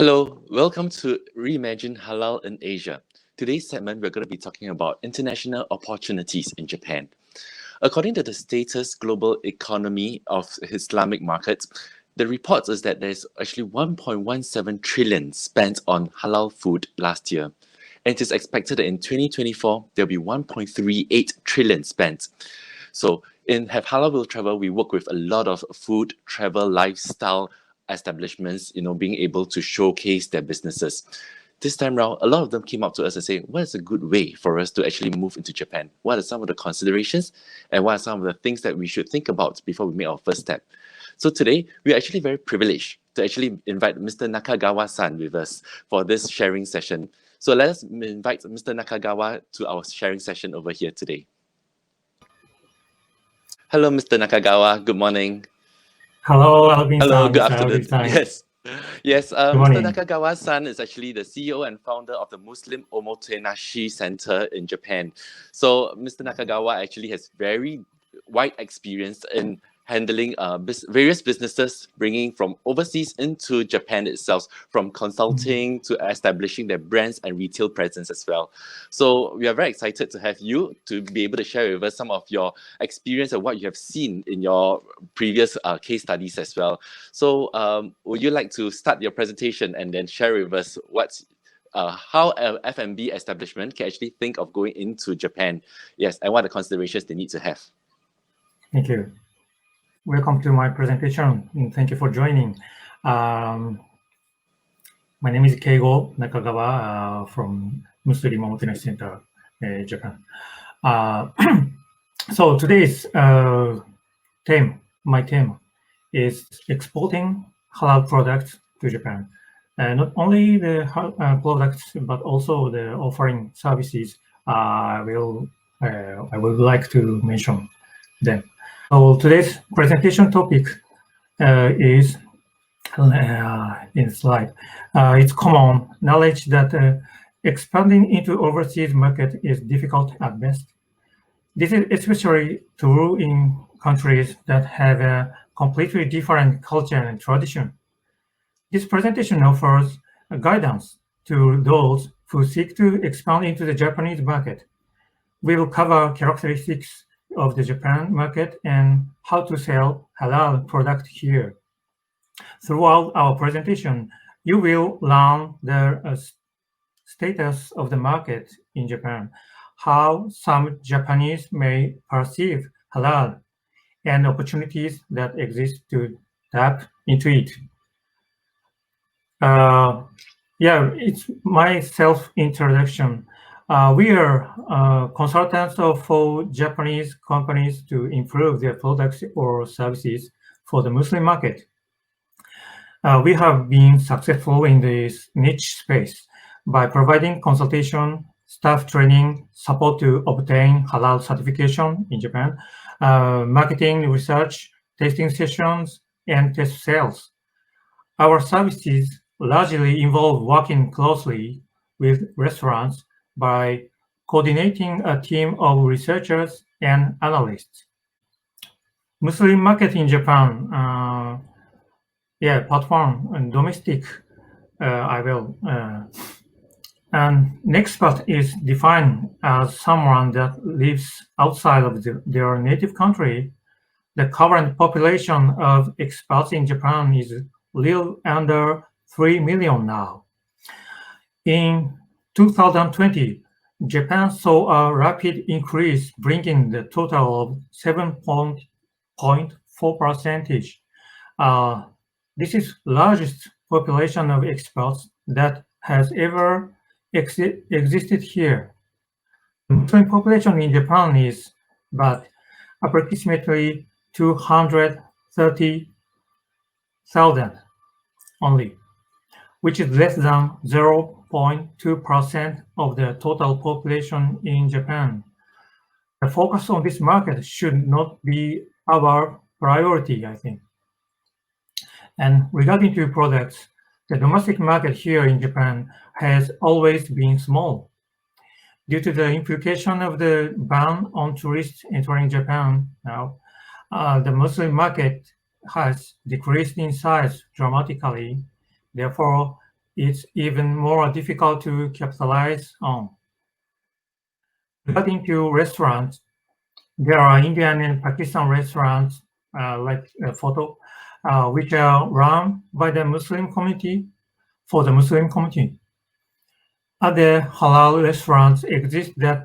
Hello, welcome to Reimagine Halal in Asia. Today's segment, we're going to be talking about international opportunities in Japan. According to the Status Global Economy of Islamic Markets, the report is that there's actually 1.17 trillion spent on halal food last year. And it is expected that in 2024, there'll be 1.38 trillion spent. So in Have Halal Will Travel, we work with a lot of food, travel, lifestyle establishments, being able to showcase their businesses. This time around, a lot of them came up to us and say, what is a good way for us to actually move into Japan? What are some of the considerations and what are some of the things that we should think about before we make our first step? So today, we're actually very privileged to actually invite Mr. Nakagawa-san with us for this sharing session. So let us invite Mr. Nakagawa to our sharing session over here today. Hello, Mr. Nakagawa. Good morning. Hello, Alvin. Hello, good afternoon. Yes. Mr. morning. Nakagawa-san is actually the CEO and founder of the Muslim Omotenashi Center in Japan. So Mr. Nakagawa actually has very wide experience in handling various businesses, bringing from overseas into Japan itself, from consulting to establishing their brands and retail presence as well. So we are very excited to have you to be able to share with us some of your experience and what you have seen in your previous case studies as well. So would you like to start your presentation and then share with us how an F&B establishment can actually think of going into Japan, yes, and what are the considerations they need to have? Thank you. Welcome to my presentation, and thank you for joining. My name is Keigo Nakagawa from Muslim Omotenashi Center, Japan. So today's my theme is exporting halal products to Japan. Not only the products, but also the offering services. I would like to mention them. So today's presentation topic is in slide. It's common knowledge that expanding into overseas market is difficult at best. This is especially true in countries that have a completely different culture and tradition. This presentation offers guidance to those who seek to expand into the Japanese market. We will cover characteristics of the Japan market and how to sell halal product here. Throughout our presentation, you will learn the status of the market in Japan, how some Japanese may perceive halal, and opportunities that exist to tap into it. It's my self-introduction. We are consultants for Japanese companies to improve their products or services for the Muslim market. We have been successful in this niche space by providing consultation, staff training, support to obtain halal certification in Japan, marketing, research, tasting sessions, and test sales. Our services largely involve working closely with restaurants by coordinating a team of researchers and analysts. Muslim market in Japan, part one, and domestic, I will. And next part is defined as someone that lives outside of their native country. The current population of expats in Japan is little under 3 million now. In 2020, Japan saw a rapid increase, bringing the total of 7.4%. This is largest population of expats that has ever existed here. The Muslim population in Japan is but approximately 230,000 only, which is less than 0.2% of the total population in Japan. The focus on this market should not be our priority, I think. And regarding to products, the domestic market here in Japan has always been small. Due to the implication of the ban on tourists entering Japan now, the Muslim market has decreased in size dramatically. Therefore, it's even more difficult to capitalize on. Regarding to restaurants, there are Indian and Pakistan restaurants like photo, which are run by the Muslim community for the Muslim community. Other halal restaurants exist that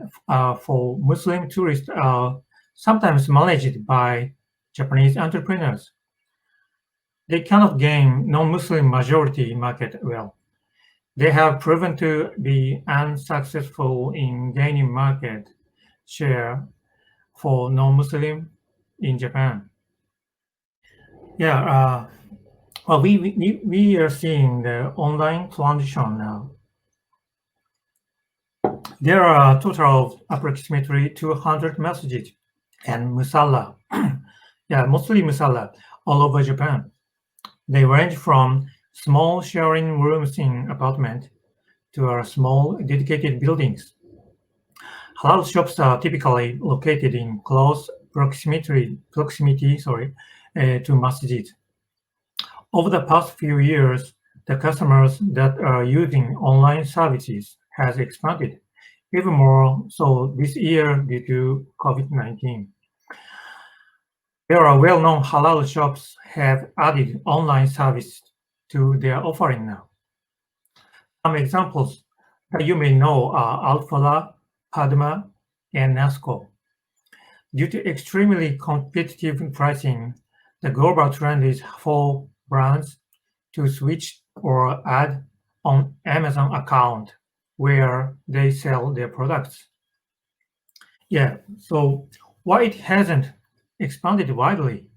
for Muslim tourists are sometimes managed by Japanese entrepreneurs. They cannot gain non-Muslim majority market well. They have proven to be unsuccessful in gaining market share for non-Muslim in Japan. Yeah, well, we are seeing the online transition now. There are a total of approximately 200 messages and musalla, yeah, mostly musalla, all over Japan. They range from small sharing rooms in apartment to our small dedicated buildings. Halal shops are typically located in close proximity to masjid. Over the past few years, the customers that are using online services has expanded, even more so this year due to COVID-19. There are well-known halal shops have added online service to their offering now. Some examples that you may know are Al-Falah, Padma, and Nasco. Due to extremely competitive pricing, the global trend is for brands to switch or add on Amazon account where they sell their products. Yeah, so why it hasn't expanded widely?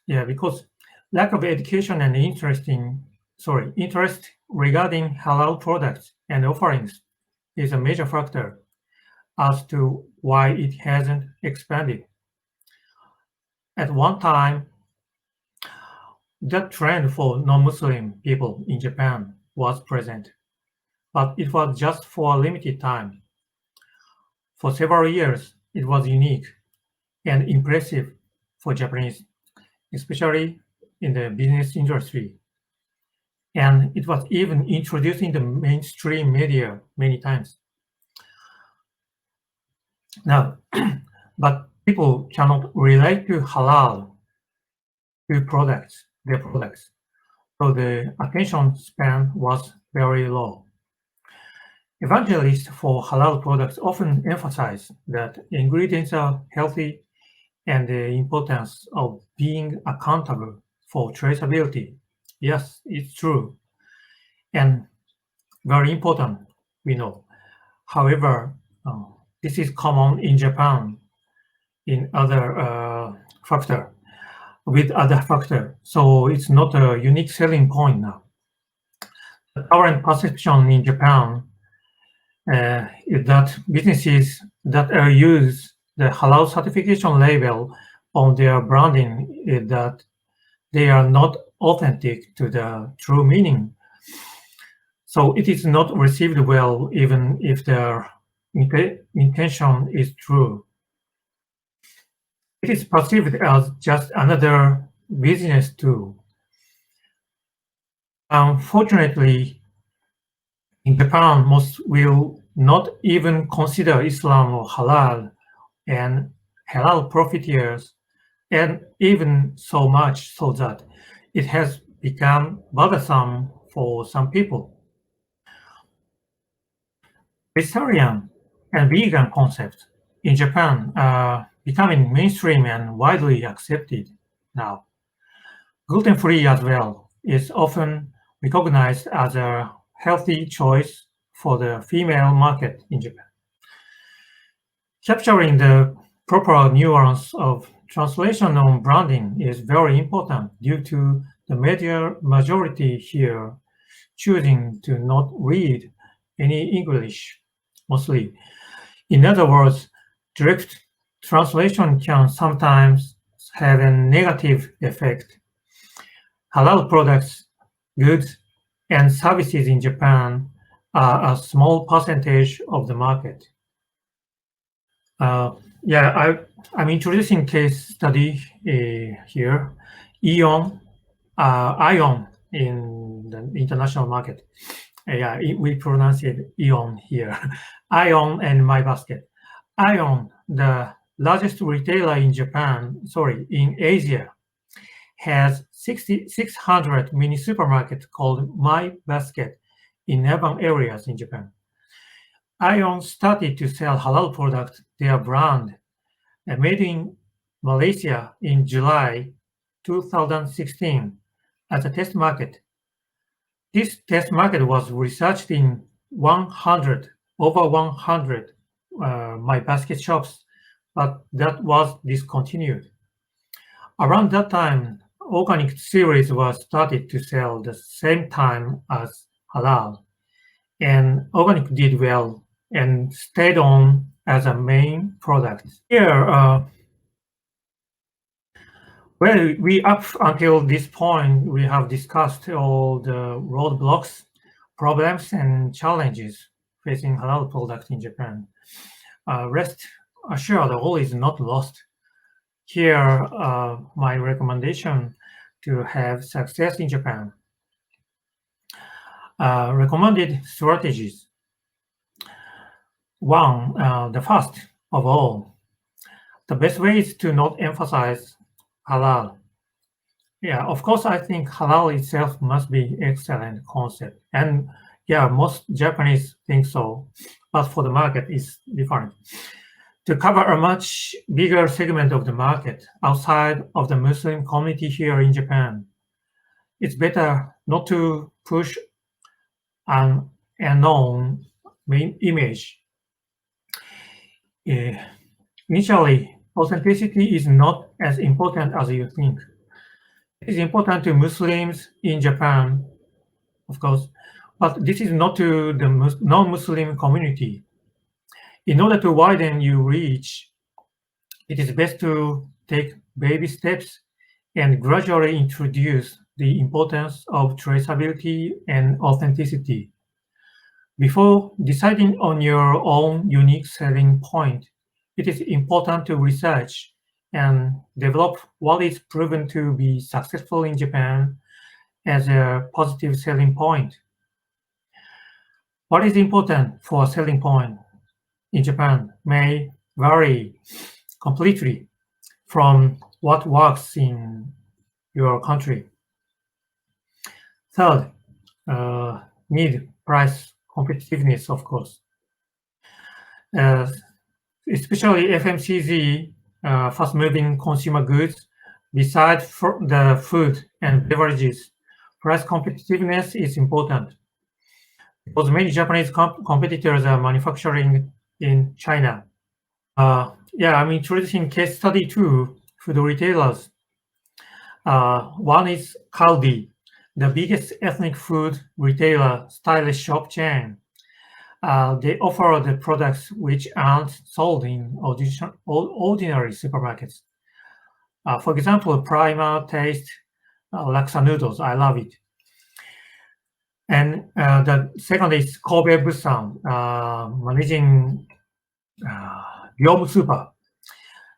Yeah, because lack of education and interest regarding halal products and offerings is a major factor as to why it hasn't expanded. At one time, that trend for non-Muslim people in Japan was present, but it was just for a limited time. For several years, it was unique and impressive for Japanese, especially in the business industry. And it was even introduced in the mainstream media many times. Now, but people cannot relate to halal to their products. So the attention span was very low. Evangelists for halal products often emphasize that ingredients are healthy and the importance of being accountable for traceability. Yes, it's true. And very important, we know. However, this is common in Japan in other factor, with other factor. So it's not a unique selling point now. The current perception in Japan is that businesses that use the halal certification label on their branding is that they are not authentic to the true meaning. So it is not received well even if their intention is true. It is perceived as just another business tool. Unfortunately, in Japan, most will not even consider Islam or halal, and halal profiteers, and even so much so that it has become bothersome for some people. Vegetarian and vegan concepts in Japan are becoming mainstream and widely accepted now. Gluten-free as well is often recognized as a healthy choice for the female market in Japan. Capturing the proper nuance of translation on branding is very important due to the media majority here choosing to not read any English, mostly. In other words, direct translation can sometimes have a negative effect. Halal products, goods, and services in Japan are a small percentage of the market. Yeah, I'm introducing case study here. Ion in the international market. Yeah, we pronounce it Ion here. Ion and My Basket. Ion, the largest retailer in in Asia, has 600 mini supermarkets called My Basket in urban areas in Japan. Ion started to sell halal products, their brand, made in Malaysia in July 2016 as a test market. This test market was researched in 100, over 100 My Basket shops, but that was discontinued. Around that time, organic series was started to sell the same time as halal, and organic did well and stayed on as a main product. Here, well, we up until this point, we have discussed all the roadblocks, problems, and challenges facing halal products in Japan. Rest assured, all is not lost. Here, my recommendation to have success in Japan. Recommended strategies. One, the first of all, the best way is to not emphasize halal. Yeah, of course, I think halal itself must be excellent concept, and yeah, most Japanese think so, but for the market, it's different. To cover a much bigger segment of the market outside of the Muslim community here in Japan, it's better not to push an unknown main image. Initially, authenticity is not as important as you think. It is important to Muslims in Japan, of course, but this is not to the non-Muslim community. In order to widen your reach, it is best to take baby steps and gradually introduce the importance of traceability and authenticity. Before deciding on your own unique selling point, it is important to research and develop what is proven to be successful in Japan as a positive selling point. What is important for a selling point in Japan may vary completely from what works in your country. Third, need price competitiveness, of course. Especially FMCG, fast-moving consumer goods, besides the food and beverages, price competitiveness is important because many Japanese competitors are manufacturing in China. Yeah, I'm introducing case study two food retailers. One is Kaldi, the biggest ethnic food retailer stylish shop chain. They offer the products which aren't sold in ordinary supermarkets. For example, Prima Taste laksa noodles. I love it. And the second is Kobe Busan, managing Gyomu Super.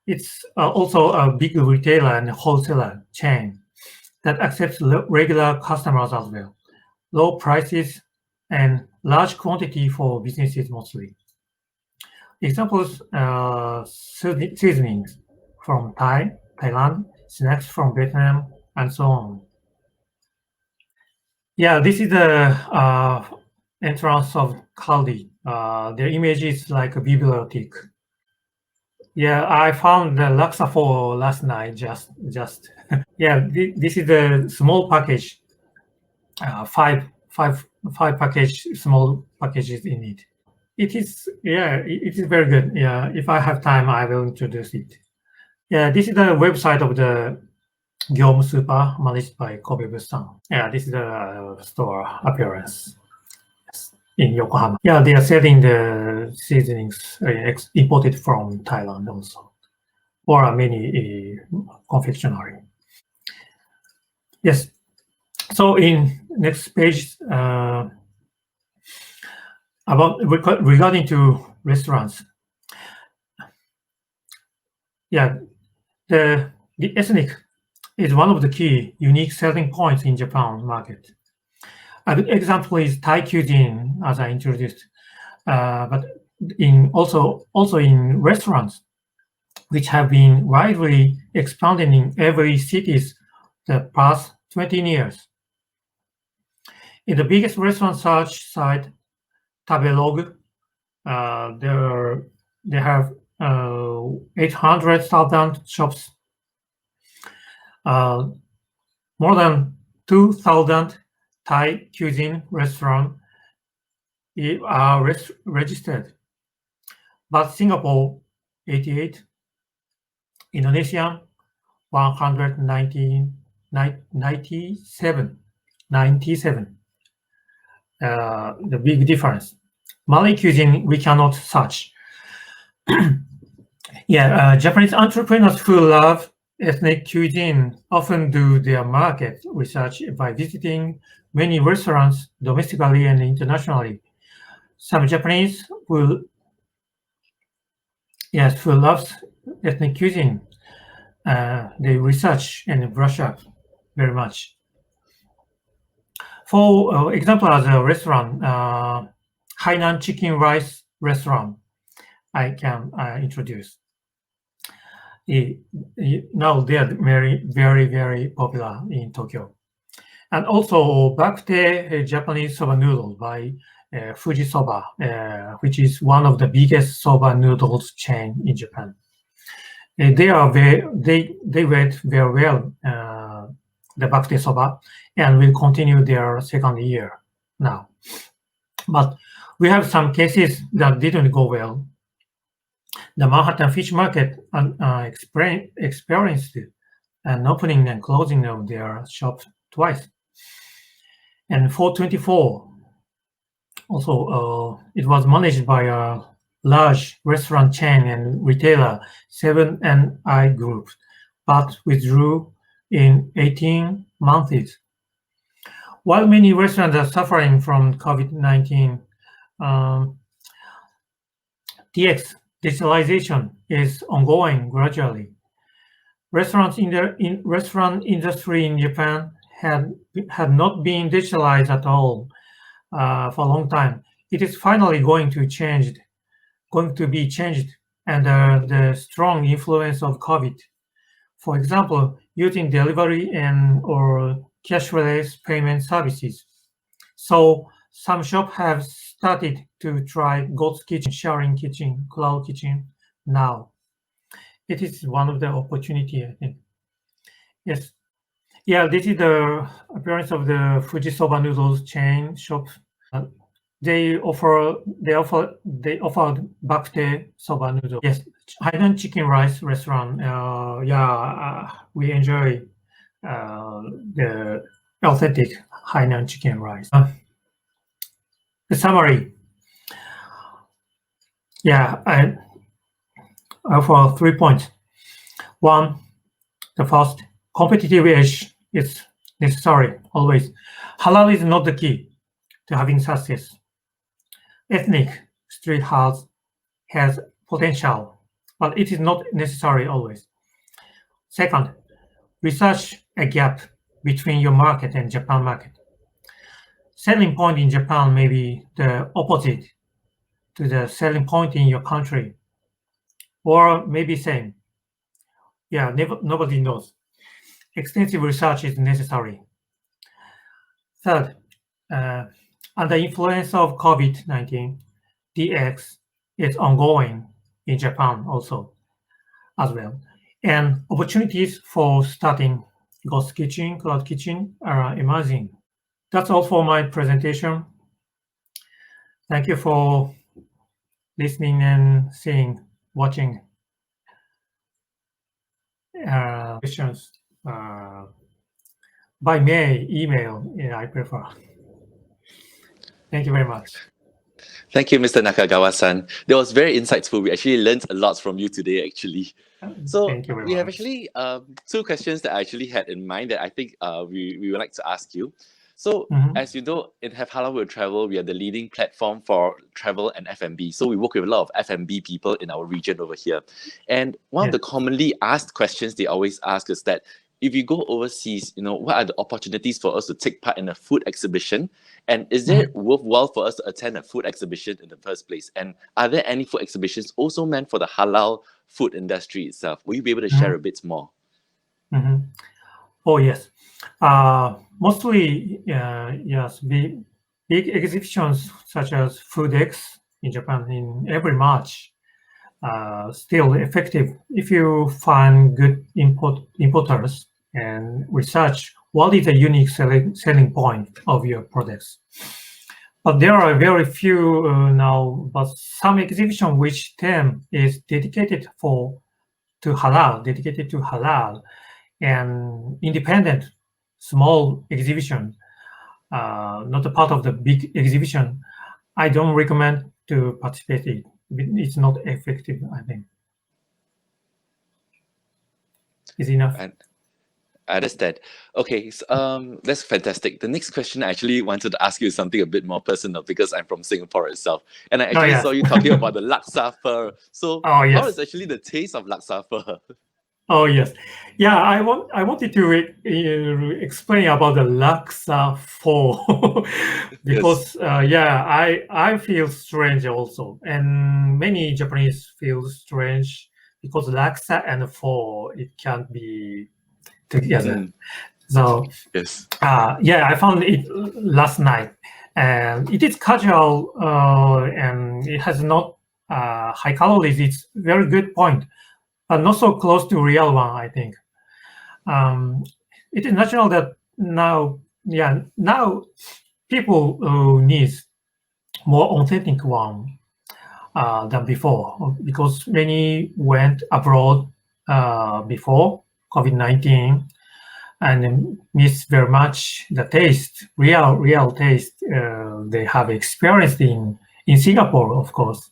It's also a big retailer and wholesaler chain that accepts regular customers as well. Low prices and large quantity for businesses mostly. Examples, seasonings from Thailand, snacks from Vietnam, and so on. Yeah, this is the entrance of Kaldi. Their image is like a bibliothèque. Yeah, I found the laksa for last night. Just yeah, this is the small package. Five package, small packages in it. It is, yeah, it is very good. Yeah, if I have time, I will introduce it. Yeah, this is the website of the Gyomu Super managed by Kobe Busan. Yeah, this is the store appearance in Yokohama. Yeah, they are selling the seasonings imported from Thailand also, or many confectionery. Yes. So in next page, about regarding to restaurants. Yeah, the ethnic is one of the key unique selling points in Japan market. A good example is Thai cuisine, as I introduced, but also in restaurants, which have been widely expanded in every cities the past 20 years. In the biggest restaurant search site, Tabelog, they have 800,000 shops, more than 2,000 Thai cuisine restaurants are registered, but Singapore 88, Indonesia 197, the big difference. Malay cuisine we cannot search. Japanese entrepreneurs who love ethnic cuisine often do their market research by visiting many restaurants domestically and internationally. Some Japanese who loves ethnic cuisine, they research and brush up very much. For example, as a restaurant, Hainan chicken rice restaurant, I can introduce. Now they are very popular in Tokyo. And also Bakte Japanese soba noodle by Fuji Soba, which is one of the biggest soba noodles chain in Japan. They rate very well the Bakte Soba and will continue their second year now. But we have some cases that didn't go well. The Manhattan Fish Market experienced an opening and closing of their shop twice. And 424, also it was managed by a large restaurant chain and retailer, 7&I Group, but withdrew in 18 months. While many restaurants are suffering from COVID-19, DX, digitalization, is ongoing gradually. Restaurant industry in Japan had not been digitalized at all for a long time. It is finally going to be changed under the strong influence of COVID. For example, using delivery or cashless payment services. So some shops have started to try ghost kitchen, sharing kitchen, cloud kitchen now. It is one of the opportunity, I think. Yes. Yeah, this is the appearance of the Fuji Soba noodles chain shop. They offered bakte soba noodle. Yes, Hainan chicken rice restaurant. We enjoy the authentic Hainan chicken rice. The summary. Yeah, I offer 3 points. One, the first, competitive edge is necessary always. Halal is not the key to having success. Ethnic street house has potential, but it is not necessary always. Second, research a gap between your market and Japan market. Selling point in Japan may be the opposite to the selling point in your country, or maybe same. Yeah, nobody knows. Extensive research is necessary. Third, under influence of COVID-19, DX is ongoing in Japan also as well. And opportunities for starting ghost kitchen, cloud kitchen are emerging. That's all for my presentation. Thank you for listening and watching. Questions by mail, email, I prefer. Thank you very much. Thank you, Mr. Nakagawa-san. That was very insightful. We actually learned a lot from you today, actually. So Thank you very we have much. actually two questions that I actually had in mind that I think we would like to ask you. So as you know, in Have Halal Will Travel, we are the leading platform for travel and F&B. So we work with a lot of F&B people in our region over here. And one of the commonly asked questions they always ask is that, if you go overseas, what are the opportunities for us to take part in a food exhibition? And is it worthwhile for us to attend a food exhibition in the first place? And are there any food exhibitions also meant for the halal food industry itself? Will you be able to share a bit more? Oh, yes. Mostly, yes, big exhibitions such as FoodX in Japan in every March still effective if you find good importers and research what is the unique selling point of your products. But there are very few now, but some exhibition which theme is dedicated to halal, and independent small exhibition, not a part of the big exhibition. I don't recommend to participate in. It's not effective, I think. Is enough. I understand. Okay, so, that's fantastic. The next question I actually wanted to ask you is something a bit more personal because I'm from Singapore itself. And I actually saw you talking about the laksa pho. So how is actually the taste of laksa pho? Oh, yes. Yeah, I wanted to explain about the laksa pho because I feel strange also, and many Japanese feel strange because laksa and pho it can't be together. So I found it last night, and it is casual and it has not high calories. It's very good point, but not so close to real one, I think. It is natural that now people need more authentic one than before because many went abroad before COVID-19 and miss very much the taste, real taste they have experienced in Singapore, of course.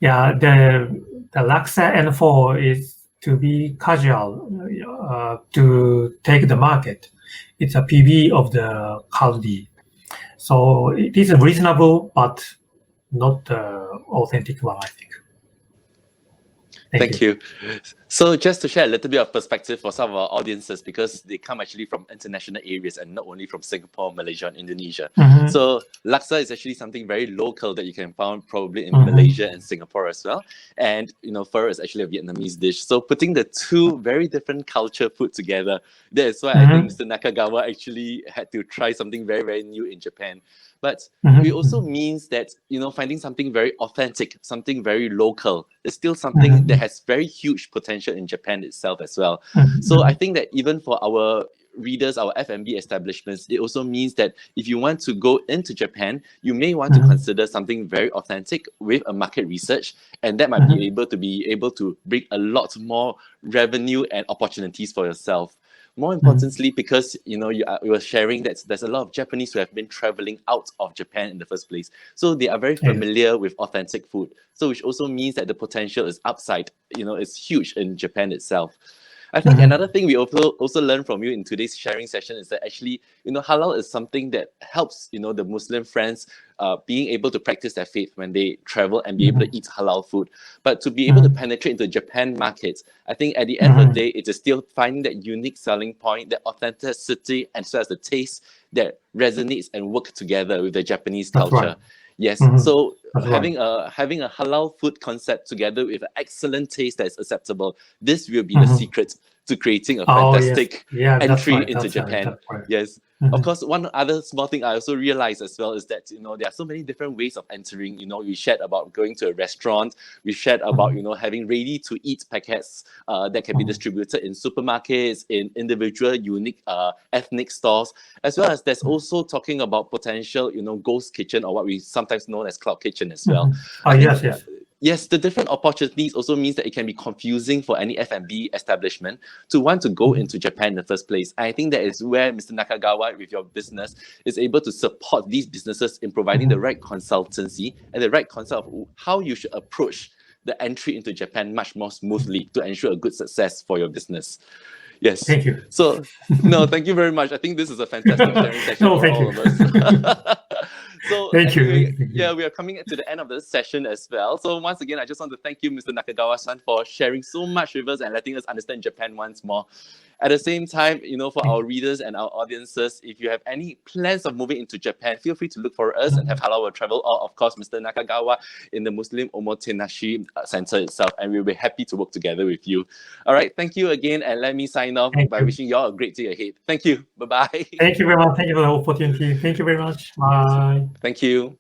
Yeah, the laksa and pho is to be casual to take the market. It's a PB of the Kaldi. So it is reasonable, but not the authentic one, I think. Thank you. So just to share a little bit of perspective for some of our audiences, because they come actually from international areas and not only from Singapore, Malaysia, and Indonesia. So laksa is actually something very local that you can find probably in Malaysia and Singapore as well. And pho is actually a Vietnamese dish. So putting the two very different culture food together, that is why I think Mr. Nakagawa actually had to try something very, very new in Japan. But it also means that, finding something very authentic, something very local is still something that has very huge potential in Japan itself as well. So I think that even for our readers, our F&B establishments, it also means that if you want to go into Japan, you may want to consider something very authentic with a market research, and that might be able to bring a lot more revenue and opportunities for yourself. More importantly, because you were sharing that there's a lot of Japanese who have been traveling out of Japan in the first place, so they are very familiar with authentic food. So which also means that the potential is upside. It's huge in Japan itself. I think another thing we also learned from you in today's sharing session is that actually, halal is something that helps, the Muslim friends being able to practice their faith when they travel and be able to eat halal food. But to be able to penetrate into Japan markets, I think at the end of the day, it is still finding that unique selling point, that authenticity, and so as the taste that resonates and work together with the Japanese culture. Yes, so having a halal food concept together with an excellent taste that is acceptable, this will be the secret to creating a fantastic entry into Japan. Yes. Of course, one other small thing I also realized as well is that, there are so many different ways of entering. We shared about going to a restaurant. We shared about, having ready-to-eat packets that can be distributed in supermarkets, in individual unique ethnic stores, as well as there's also talking about potential, ghost kitchen, or what we sometimes know as cloud kitchen as well. Yes, the different opportunities also means that it can be confusing for any F&B establishment to want to go into Japan in the first place. I think that is where Mr. Nakagawa, with your business, is able to support these businesses in providing the right consultancy and the right concept of how you should approach the entry into Japan much more smoothly to ensure a good success for your business. Yes. Thank you. So, no, thank you very much. I think this is a fantastic sharing session for all of us. So thank anyway, you. Yeah, we are coming to the end of this session as well. So once again, I just want to thank you, Mr. Nakagawa-san, for sharing so much with us and letting us understand Japan once more. At the same time, for our readers and our audiences, if you have any plans of moving into Japan, feel free to look for us and have Halal World Travel, or of course Mr. Nakagawa in the Muslim Omotenashi Center itself, and we'll be happy to work together with you. All right, thank you again, and let me sign off by wishing you all a great day ahead. Thank you. Bye-bye. Thank you very much. Thank you for the opportunity. Thank you very much. Bye. Thank you.